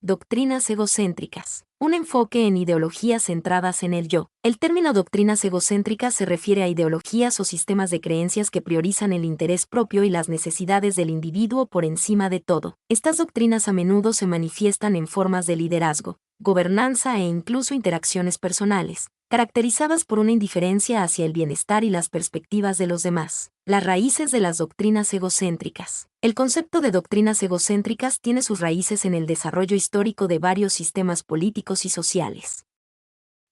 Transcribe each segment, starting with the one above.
Doctrinas egocéntricas. Un enfoque en ideologías centradas en el yo. El término doctrinas egocéntricas se refiere a ideologías o sistemas de creencias que priorizan el interés propio y las necesidades del individuo por encima de todo. Estas doctrinas a menudo se manifiestan en formas de liderazgo, gobernanza e incluso interacciones personales, caracterizadas por una indiferencia hacia el bienestar y las perspectivas de los demás. Las raíces de las doctrinas egocéntricas. El concepto de doctrinas egocéntricas tiene sus raíces en el desarrollo histórico de varios sistemas políticos y sociales.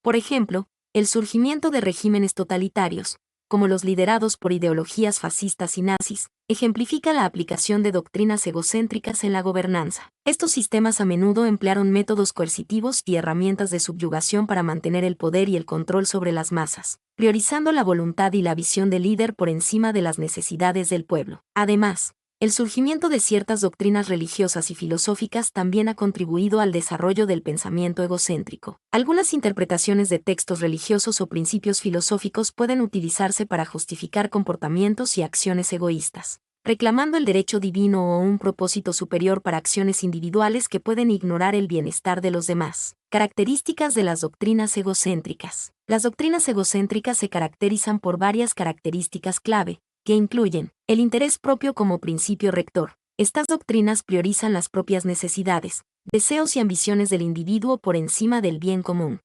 Por ejemplo, el surgimiento de regímenes totalitarios, como los liderados por ideologías fascistas y nazis, ejemplifica la aplicación de doctrinas egocéntricas en la gobernanza. Estos sistemas a menudo emplearon métodos coercitivos y herramientas de subyugación para mantener el poder y el control sobre las masas, priorizando la voluntad y la visión del líder por encima de las necesidades del pueblo. Además, el surgimiento de ciertas doctrinas religiosas y filosóficas también ha contribuido al desarrollo del pensamiento egocéntrico. Algunas interpretaciones de textos religiosos o principios filosóficos pueden utilizarse para justificar comportamientos y acciones egoístas, reclamando el derecho divino o un propósito superior para acciones individuales que pueden ignorar el bienestar de los demás. Características de las doctrinas egocéntricas. Las doctrinas egocéntricas se caracterizan por varias características clave, que incluyen el interés propio como principio rector. Estas doctrinas priorizan las propias necesidades, deseos y ambiciones del individuo por encima del bien común.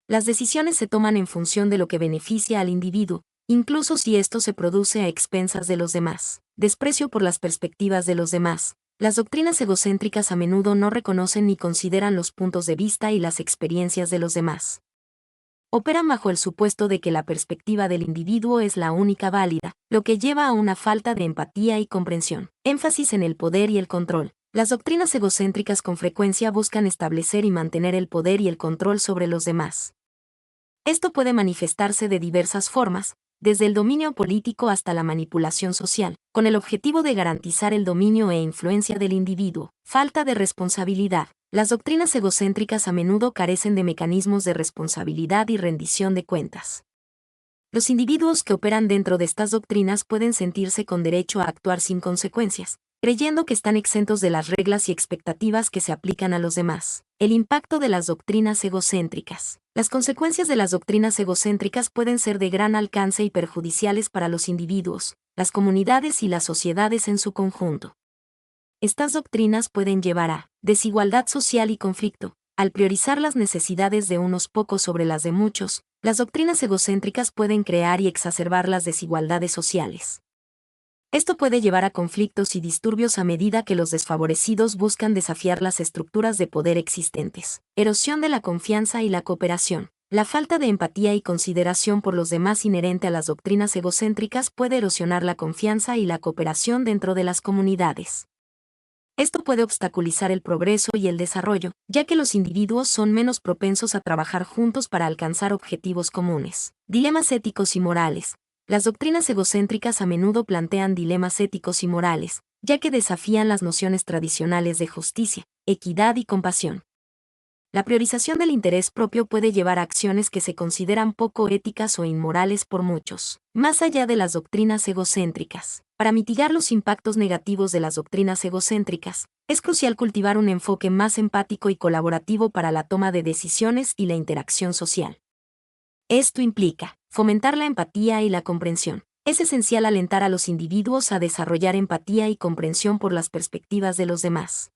Las decisiones se toman en función de lo que beneficia al individuo, incluso si esto se produce a expensas de los demás. Desprecio por las perspectivas de los demás. Las doctrinas egocéntricas a menudo no reconocen ni consideran los puntos de vista y las experiencias de los demás. Operan bajo el supuesto de que la perspectiva del individuo es la única válida, lo que lleva a una falta de empatía y comprensión. Énfasis en el poder y el control. Las doctrinas egocéntricas con frecuencia buscan establecer y mantener el poder y el control sobre los demás. Esto puede manifestarse de diversas formas, desde el dominio político hasta la manipulación social, con el objetivo de garantizar el dominio e influencia del individuo. Falta de responsabilidad. Las doctrinas egocéntricas a menudo carecen de mecanismos de responsabilidad y rendición de cuentas. Los individuos que operan dentro de estas doctrinas pueden sentirse con derecho a actuar sin consecuencias, creyendo que están exentos de las reglas y expectativas que se aplican a los demás. El impacto de las doctrinas egocéntricas. Las consecuencias de las doctrinas egocéntricas pueden ser de gran alcance y perjudiciales para los individuos, las comunidades y las sociedades en su conjunto. Estas doctrinas pueden llevar a desigualdad social y conflicto. Al priorizar las necesidades de unos pocos sobre las de muchos, las doctrinas egocéntricas pueden crear y exacerbar las desigualdades sociales. Esto puede llevar a conflictos y disturbios a medida que los desfavorecidos buscan desafiar las estructuras de poder existentes. Erosión de la confianza y la cooperación. La falta de empatía y consideración por los demás inherente a las doctrinas egocéntricas puede erosionar la confianza y la cooperación dentro de las comunidades. Esto puede obstaculizar el progreso y el desarrollo, ya que los individuos son menos propensos a trabajar juntos para alcanzar objetivos comunes. Dilemas éticos y morales. Las doctrinas egocéntricas a menudo plantean dilemas éticos y morales, ya que desafían las nociones tradicionales de justicia, equidad y compasión. La priorización del interés propio puede llevar a acciones que se consideran poco éticas o inmorales por muchos. Más allá de las doctrinas egocéntricas. Para mitigar los impactos negativos de las doctrinas egocéntricas, es crucial cultivar un enfoque más empático y colaborativo para la toma de decisiones y la interacción social. Esto implica fomentar la empatía y la comprensión. Es esencial alentar a los individuos a desarrollar empatía y comprensión por las perspectivas de los demás.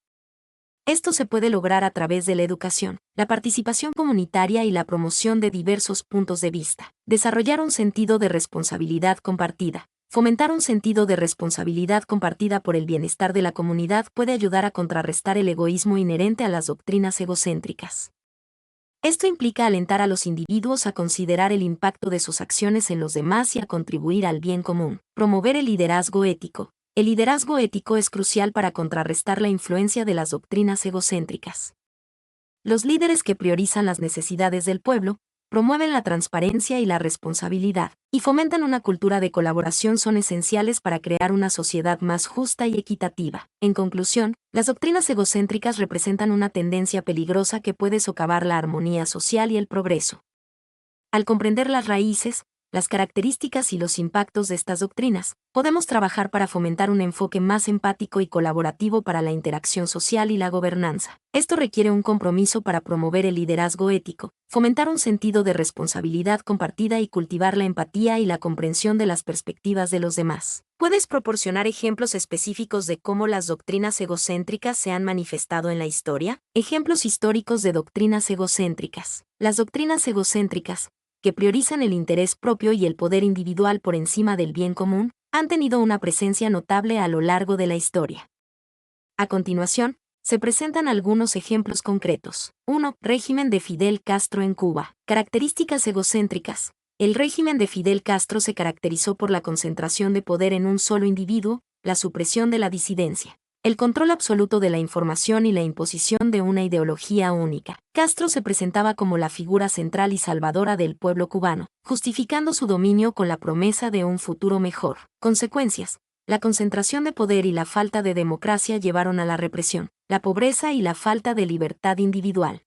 Esto se puede lograr a través de la educación, la participación comunitaria y la promoción de diversos puntos de vista. Desarrollar un sentido de responsabilidad compartida. Fomentar un sentido de responsabilidad compartida por el bienestar de la comunidad puede ayudar a contrarrestar el egoísmo inherente a las doctrinas egocéntricas. Esto implica alentar a los individuos a considerar el impacto de sus acciones en los demás y a contribuir al bien común. Promover el liderazgo ético. El liderazgo ético es crucial para contrarrestar la influencia de las doctrinas egocéntricas. Los líderes que priorizan las necesidades del pueblo, promueven la transparencia y la responsabilidad, y fomentan una cultura de colaboración son esenciales para crear una sociedad más justa y equitativa. En conclusión, las doctrinas egocéntricas representan una tendencia peligrosa que puede socavar la armonía social y el progreso. Al comprender las raíces, las características y los impactos de estas doctrinas, podemos trabajar para fomentar un enfoque más empático y colaborativo para la interacción social y la gobernanza. Esto requiere un compromiso para promover el liderazgo ético, fomentar un sentido de responsabilidad compartida y cultivar la empatía y la comprensión de las perspectivas de los demás. ¿Puedes proporcionar ejemplos específicos de cómo las doctrinas egocéntricas se han manifestado en la historia? Ejemplos históricos de doctrinas egocéntricas. Las doctrinas egocéntricas, que priorizan el interés propio y el poder individual por encima del bien común, han tenido una presencia notable a lo largo de la historia. A continuación, se presentan algunos ejemplos concretos. 1. Régimen de Fidel Castro en Cuba. Características egocéntricas. El régimen de Fidel Castro se caracterizó por la concentración de poder en un solo individuo, la supresión de la disidencia, el control absoluto de la información y la imposición de una ideología única. Castro se presentaba como la figura central y salvadora del pueblo cubano, justificando su dominio con la promesa de un futuro mejor. Consecuencias. La concentración de poder y la falta de democracia llevaron a la represión, la pobreza y la falta de libertad individual.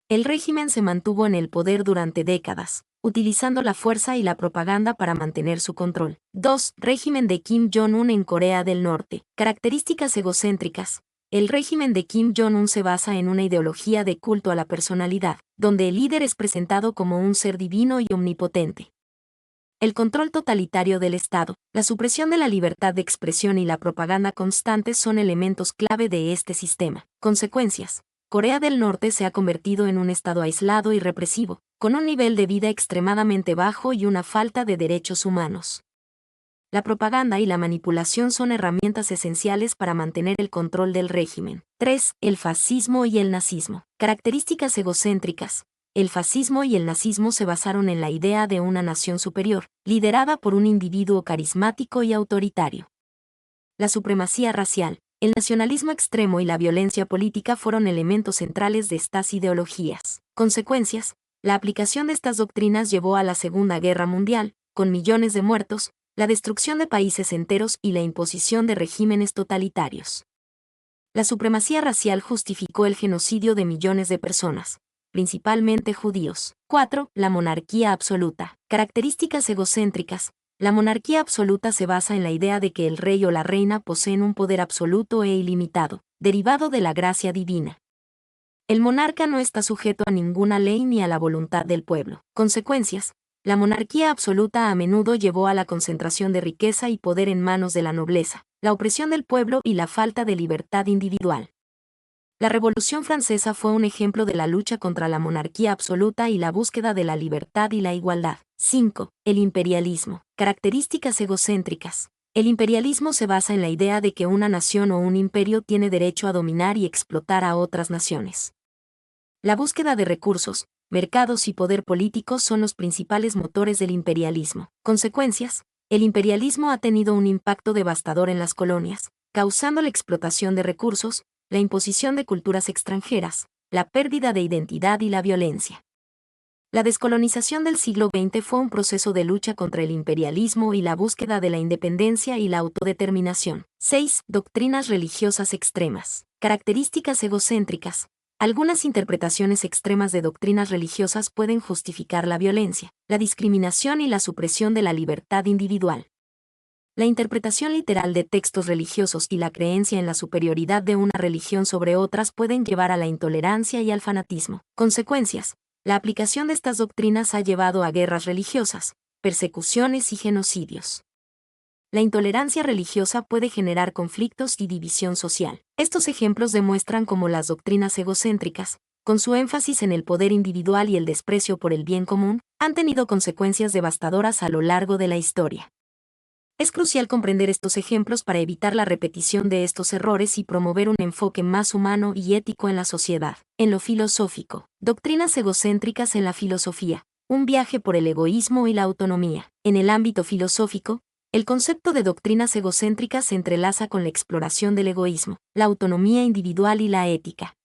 El régimen se mantuvo en el poder durante décadas, utilizando la fuerza y la propaganda para mantener su control. 2. Régimen de Kim Jong-un en Corea del Norte. Características egocéntricas. El régimen de Kim Jong-un se basa en una ideología de culto a la personalidad, donde el líder es presentado como un ser divino y omnipotente. El control totalitario del Estado, la supresión de la libertad de expresión y la propaganda constante son elementos clave de este sistema. Consecuencias. Corea del Norte se ha convertido en un estado aislado y represivo, con un nivel de vida extremadamente bajo y una falta de derechos humanos. La propaganda y la manipulación son herramientas esenciales para mantener el control del régimen. 3. El fascismo y el nazismo. Características egocéntricas. El fascismo y el nazismo se basaron en la idea de una nación superior, liderada por un individuo carismático y autoritario. La supremacía racial, el nacionalismo extremo y la violencia política fueron elementos centrales de estas ideologías. Consecuencias. La aplicación de estas doctrinas llevó a la Segunda Guerra Mundial, con millones de muertos, la destrucción de países enteros y la imposición de regímenes totalitarios. La supremacía racial justificó el genocidio de millones de personas, principalmente judíos. 4. La monarquía absoluta. Características egocéntricas. La monarquía absoluta se basa en la idea de que el rey o la reina poseen un poder absoluto e ilimitado, derivado de la gracia divina. El monarca no está sujeto a ninguna ley ni a la voluntad del pueblo. Consecuencias. La monarquía absoluta a menudo llevó a la concentración de riqueza y poder en manos de la nobleza, la opresión del pueblo y la falta de libertad individual. La Revolución Francesa fue un ejemplo de la lucha contra la monarquía absoluta y la búsqueda de la libertad y la igualdad. 5. El imperialismo. Características egocéntricas. El imperialismo se basa en la idea de que una nación o un imperio tiene derecho a dominar y explotar a otras naciones. La búsqueda de recursos, mercados y poder político son los principales motores del imperialismo. Consecuencias. El imperialismo ha tenido un impacto devastador en las colonias, causando la explotación de recursos, la imposición de culturas extranjeras, la pérdida de identidad y la violencia. La descolonización del siglo XX fue un proceso de lucha contra el imperialismo y la búsqueda de la independencia y la autodeterminación. 6. Doctrinas religiosas extremas. Características egocéntricas. Algunas interpretaciones extremas de doctrinas religiosas pueden justificar la violencia, la discriminación y la supresión de la libertad individual. La interpretación literal de textos religiosos y la creencia en la superioridad de una religión sobre otras pueden llevar a la intolerancia y al fanatismo. Consecuencias. La aplicación de estas doctrinas ha llevado a guerras religiosas, persecuciones y genocidios. La intolerancia religiosa puede generar conflictos y división social. Estos ejemplos demuestran cómo las doctrinas egocéntricas, con su énfasis en el poder individual y el desprecio por el bien común, han tenido consecuencias devastadoras a lo largo de la historia. Es crucial comprender estos ejemplos para evitar la repetición de estos errores y promover un enfoque más humano y ético en la sociedad. En lo filosófico, doctrinas egocéntricas en la filosofía, un viaje por el egoísmo y la autonomía. En el ámbito filosófico, el concepto de doctrinas egocéntricas se entrelaza con la exploración del egoísmo, la autonomía individual y la ética.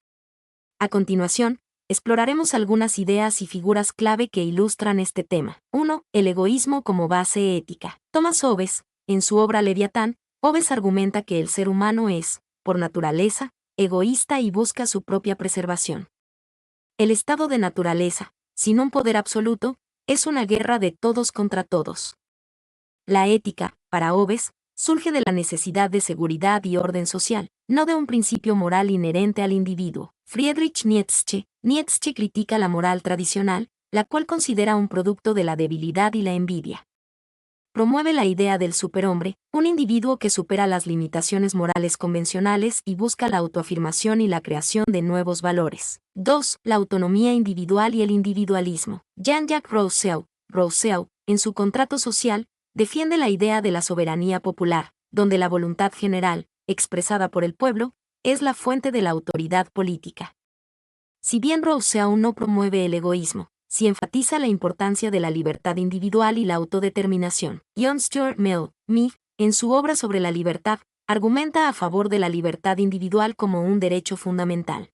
A continuación, exploraremos algunas ideas y figuras clave que ilustran este tema. 1. El egoísmo como base ética. Thomas Hobbes, en su obra Leviatán, Hobbes argumenta que el ser humano es, por naturaleza, egoísta y busca su propia preservación. El estado de naturaleza, sin un poder absoluto, es una guerra de todos contra todos. La ética, para Hobbes, surge de la necesidad de seguridad y orden social, no de un principio moral inherente al individuo. Friedrich Nietzsche critica la moral tradicional, la cual considera un producto de la debilidad y la envidia. Promueve la idea del superhombre, un individuo que supera las limitaciones morales convencionales y busca la autoafirmación y la creación de nuevos valores. 2. La autonomía individual y el individualismo. Jean-Jacques Rousseau, en su Contrato social, defiende la idea de la soberanía popular, donde la voluntad general, expresada por el pueblo, es la fuente de la autoridad política. Si bien Rousseau no promueve el egoísmo, sí enfatiza la importancia de la libertad individual y la autodeterminación. John Stuart Mill, en su obra sobre la libertad, argumenta a favor de la libertad individual como un derecho fundamental.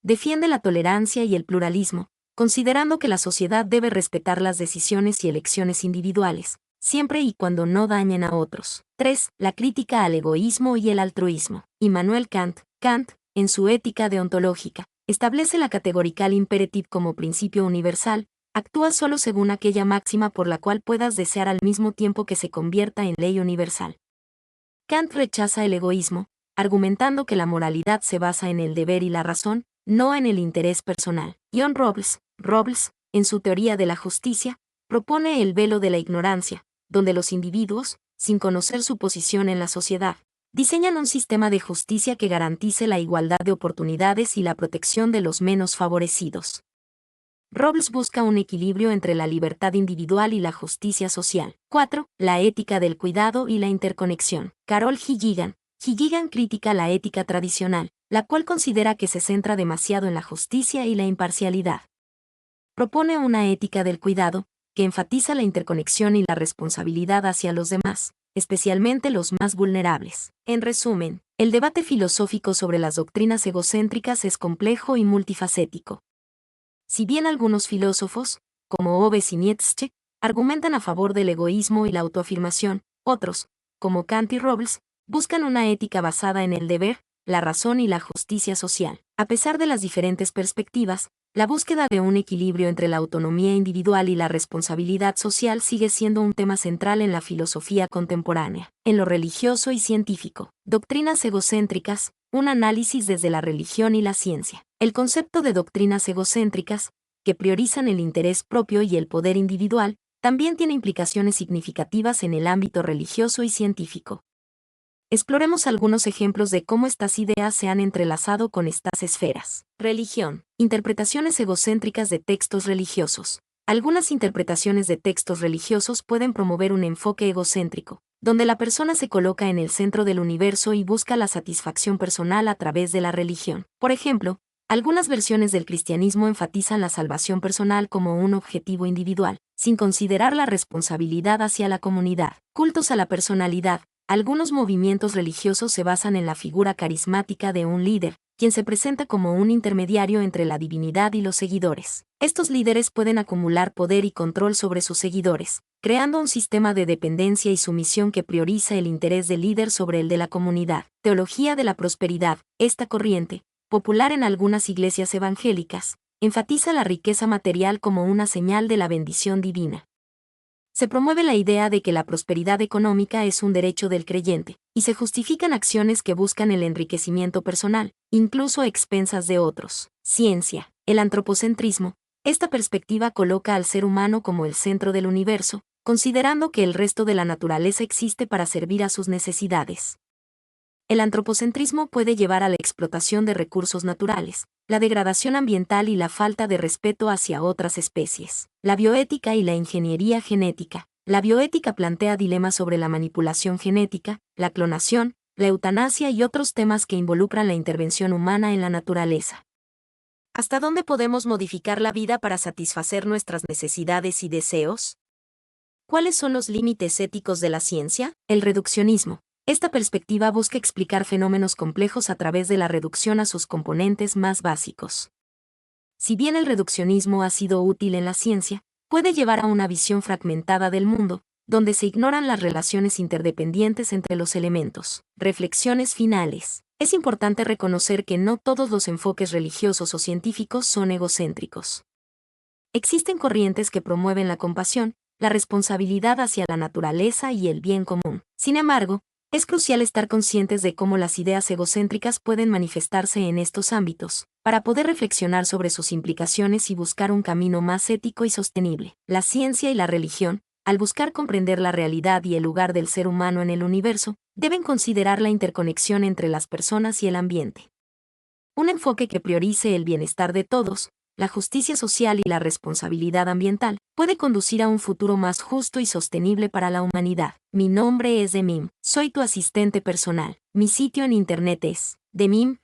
Defiende la tolerancia y el pluralismo, considerando que la sociedad debe respetar las decisiones y elecciones individuales, siempre y cuando no dañen a otros. 3. La crítica al egoísmo y el altruismo. Immanuel Kant, en su Ética deontológica, establece la categorical imperative como principio universal, actúa solo según aquella máxima por la cual puedas desear al mismo tiempo que se convierta en ley universal. Kant rechaza el egoísmo, argumentando que la moralidad se basa en el deber y la razón, no en el interés personal. John Rawls, en su Teoría de la Justicia, propone el velo de la ignorancia, donde los individuos, sin conocer su posición en la sociedad, diseñan un sistema de justicia que garantice la igualdad de oportunidades y la protección de los menos favorecidos. Rawls busca un equilibrio entre la libertad individual y la justicia social. 4. La ética del cuidado y la interconexión. Carol Gilligan critica la ética tradicional, la cual considera que se centra demasiado en la justicia y la imparcialidad. Propone una ética del cuidado, que enfatiza la interconexión y la responsabilidad hacia los demás, especialmente los más vulnerables. En resumen, el debate filosófico sobre las doctrinas egocéntricas es complejo y multifacético. Si bien algunos filósofos, como Hobbes y Nietzsche, argumentan a favor del egoísmo y la autoafirmación, otros, como Kant y Rawls, buscan una ética basada en el deber, la razón y la justicia social. A pesar de las diferentes perspectivas, la búsqueda de un equilibrio entre la autonomía individual y la responsabilidad social sigue siendo un tema central en la filosofía contemporánea. En lo religioso y científico, doctrinas egocéntricas, un análisis desde la religión y la ciencia. El concepto de doctrinas egocéntricas, que priorizan el interés propio y el poder individual, también tiene implicaciones significativas en el ámbito religioso y científico. Exploremos algunos ejemplos de cómo estas ideas se han entrelazado con estas esferas. Religión. Interpretaciones egocéntricas de textos religiosos. Algunas interpretaciones de textos religiosos pueden promover un enfoque egocéntrico, donde la persona se coloca en el centro del universo y busca la satisfacción personal a través de la religión. Por ejemplo, algunas versiones del cristianismo enfatizan la salvación personal como un objetivo individual, sin considerar la responsabilidad hacia la comunidad. Cultos a la personalidad. Algunos movimientos religiosos se basan en la figura carismática de un líder, quien se presenta como un intermediario entre la divinidad y los seguidores. Estos líderes pueden acumular poder y control sobre sus seguidores, creando un sistema de dependencia y sumisión que prioriza el interés del líder sobre el de la comunidad. Teología de la prosperidad. Esta corriente, popular en algunas iglesias evangélicas, enfatiza la riqueza material como una señal de la bendición divina. Se promueve la idea de que la prosperidad económica es un derecho del creyente, y se justifican acciones que buscan el enriquecimiento personal, incluso a expensas de otros. Ciencia. El antropocentrismo. Esta perspectiva coloca al ser humano como el centro del universo, considerando que el resto de la naturaleza existe para servir a sus necesidades. El antropocentrismo puede llevar a la explotación de recursos naturales, la degradación ambiental y la falta de respeto hacia otras especies. La bioética y la ingeniería genética. La bioética plantea dilemas sobre la manipulación genética, la clonación, la eutanasia y otros temas que involucran la intervención humana en la naturaleza. ¿Hasta dónde podemos modificar la vida para satisfacer nuestras necesidades y deseos? ¿Cuáles son los límites éticos de la ciencia? El reduccionismo. Esta perspectiva busca explicar fenómenos complejos a través de la reducción a sus componentes más básicos. Si bien el reduccionismo ha sido útil en la ciencia, puede llevar a una visión fragmentada del mundo, donde se ignoran las relaciones interdependientes entre los elementos. Reflexiones finales. Es importante reconocer que no todos los enfoques religiosos o científicos son egocéntricos. Existen corrientes que promueven la compasión, la responsabilidad hacia la naturaleza y el bien común. Sin embargo, es crucial estar conscientes de cómo las ideas egocéntricas pueden manifestarse en estos ámbitos, para poder reflexionar sobre sus implicaciones y buscar un camino más ético y sostenible. La ciencia y la religión, al buscar comprender la realidad y el lugar del ser humano en el universo, deben considerar la interconexión entre las personas y el ambiente. Un enfoque que priorice el bienestar de todos, la justicia social y la responsabilidad ambiental, puede conducir a un futuro más justo y sostenible para la humanidad. Mi nombre es Demim, soy tu asistente personal. Mi sitio en internet es demim.es.tl.